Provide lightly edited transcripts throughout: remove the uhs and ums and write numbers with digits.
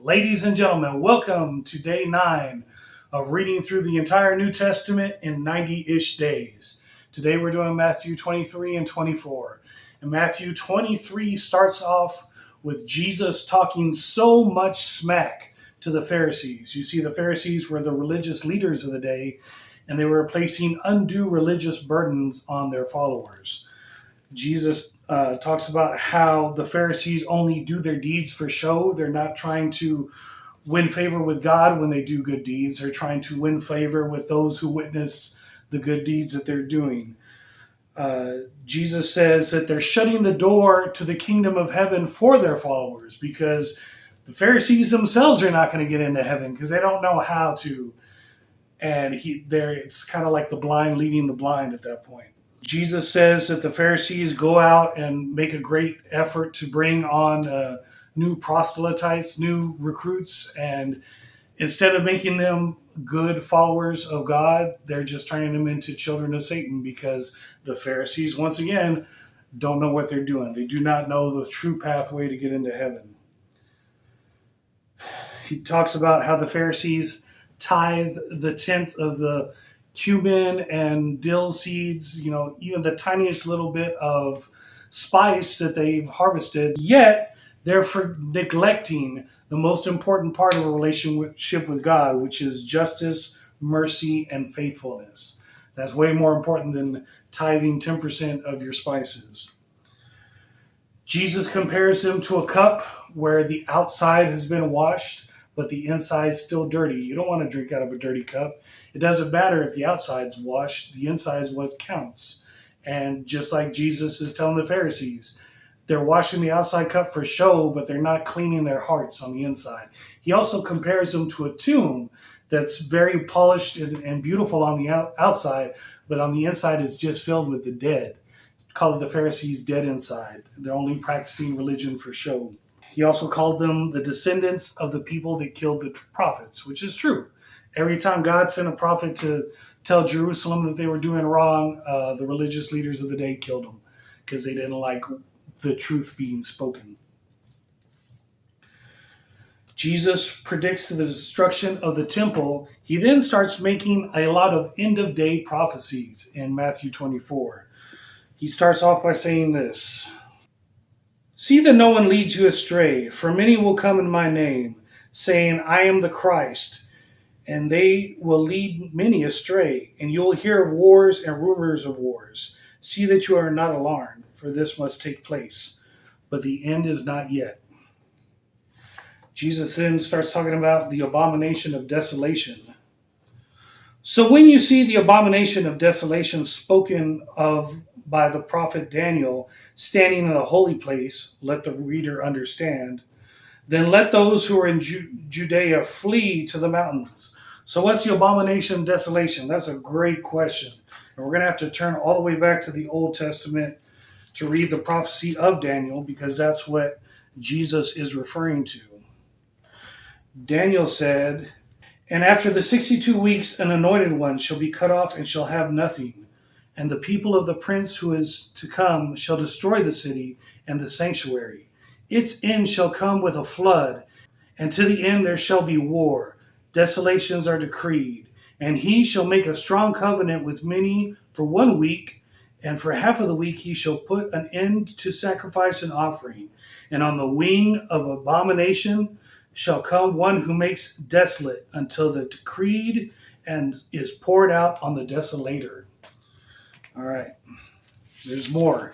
Ladies and gentlemen, welcome to day 9 of reading through the entire New Testament in 90-ish days. Today we're doing Matthew 23 and 24. And Matthew 23 starts off with Jesus talking so much smack to the Pharisees. You see, the Pharisees were the religious leaders of the day, and they were placing undue religious burdens on their followers. Jesus talks about how the Pharisees only do their deeds for show. They're not trying to win favor with God when they do good deeds. They're trying to win favor with those who witness the good deeds that they're doing. Jesus says that they're shutting the door to the kingdom of heaven for their followers because the Pharisees themselves are not going to get into heaven because they don't know how to. And it's kind of like the blind leading the blind at that point. Jesus says that the Pharisees go out and make a great effort to bring on new proselytes, new recruits, and instead of making them good followers of God, they're just turning them into children of Satan because the Pharisees, once again, don't know what they're doing. They do not know the true pathway to get into heaven. He talks about how the Pharisees tithe the tenth of the cumin and dill seeds, even the tiniest little bit of spice that they've harvested, yet they're neglecting the most important part of a relationship with God, which is justice, mercy, and faithfulness. That's way more important than tithing 10% of your spices. Jesus compares them to a cup where the outside has been washed, but the inside's still dirty. You don't want to drink out of a dirty cup. It doesn't matter if the outside's washed, the inside's what counts. And just like Jesus is telling the Pharisees, they're washing the outside cup for show, but they're not cleaning their hearts on the inside. He also compares them to a tomb that's very polished and beautiful on the outside, but on the inside is just filled with the dead. It's called the Pharisees dead inside. They're only practicing religion for show. He also called them the descendants of the people that killed the prophets, which is true. Every time God sent a prophet to tell Jerusalem that they were doing wrong, the religious leaders of the day killed them because they didn't like the truth being spoken. Jesus predicts the destruction of the temple. He then starts making a lot of end-of-day prophecies in Matthew 24. He starts off by saying this: "See that no one leads you astray, for many will come in my name, saying, 'I am the Christ,' and they will lead many astray, and you will hear of wars and rumors of wars. See that you are not alarmed, for this must take place, but the end is not yet." Jesus then starts talking about the abomination of desolation. "So when you see the abomination of desolation spoken of by the prophet Daniel standing in the holy place, let the reader understand. Then let those who are in Judea flee to the mountains." So what's the abomination of desolation? That's a great question. And we're going to have to turn all the way back to the Old Testament to read the prophecy of Daniel, because that's what Jesus is referring to. Daniel said, "And after the 62 weeks, an anointed one shall be cut off and shall have nothing. And the people of the prince who is to come shall destroy the city and the sanctuary. Its end shall come with a flood, and to the end there shall be war. Desolations are decreed. And he shall make a strong covenant with many for 1 week, and for half of the week he shall put an end to sacrifice and offering. And on the wing of abomination shall come one who makes desolate until the decreed and is poured out on the desolator." All right, there's more.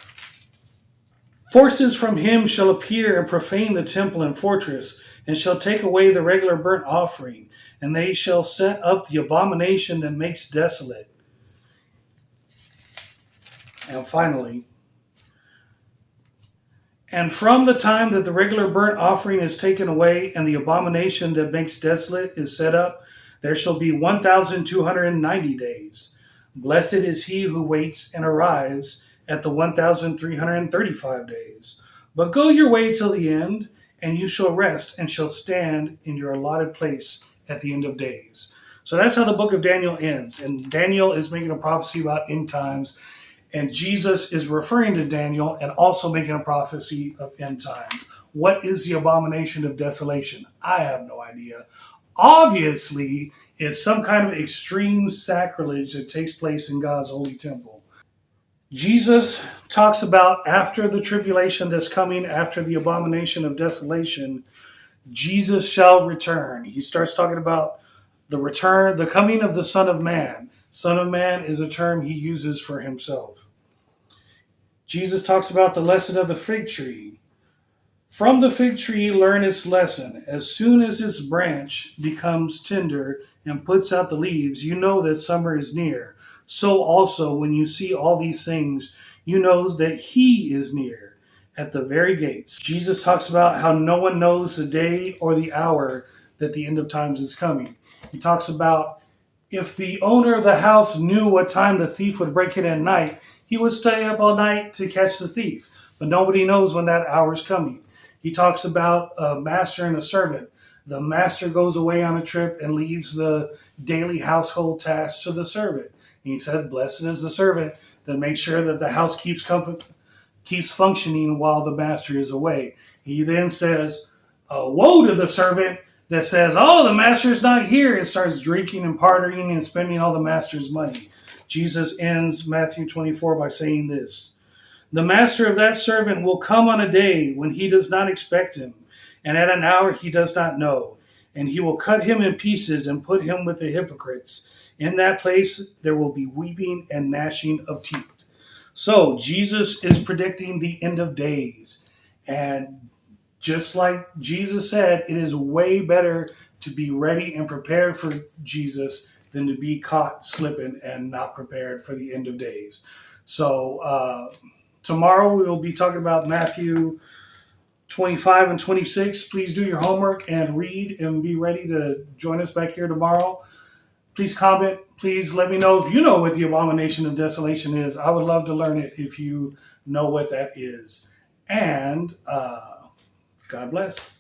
"Forces from him shall appear and profane the temple and fortress, and shall take away the regular burnt offering, and they shall set up the abomination that makes desolate." And finally, "And from the time that the regular burnt offering is taken away, and the abomination that makes desolate is set up, there shall be 1,290 days. Blessed is he who waits and arrives at the 1,335 days. But go your way till the end, and you shall rest and shall stand in your allotted place at the end of days." So that's how the book of Daniel ends. And Daniel is making a prophecy about end times. And Jesus is referring to Daniel and also making a prophecy of end times. What is the abomination of desolation? I have no idea. Obviously, it's some kind of extreme sacrilege that takes place in God's holy temple. Jesus talks about after the tribulation that's coming, after the abomination of desolation, Jesus shall return. He starts talking about the return, the coming of the Son of Man. Son of Man is a term he uses for himself. Jesus talks about the lesson of the fig tree. From the fig tree, learn its lesson. As soon as its branch becomes tender and puts out the leaves, you know that summer is near. So also, when you see all these things, you know that he is near at the very gates. Jesus talks about how no one knows the day or the hour that the end of times is coming. He talks about if the owner of the house knew what time the thief would break in at night, he would stay up all night to catch the thief. But nobody knows when that hour is coming. He talks about a master and a servant. The master goes away on a trip and leaves the daily household tasks to the servant. And he said, blessed is the servant that makes sure that the house keeps functioning while the master is away. He then says, woe to the servant that says, oh, the master's not here, and starts drinking and partying and spending all the master's money. Jesus ends Matthew 24 by saying this: the master of that servant will come on a day when he does not expect him, and at an hour he does not know, and he will cut him in pieces and put him with the hypocrites. In that place there will be weeping and gnashing of teeth. So Jesus is predicting the end of days. And just like Jesus said, it is way better to be ready and prepared for Jesus than to be caught slipping and not prepared for the end of days. So tomorrow we will be talking about Matthew 25 and 26. Please do your homework and read and be ready to join us back here tomorrow. Please comment. Please let me know if you know what the abomination of desolation is. I would love to learn it if you know what that is. And God bless.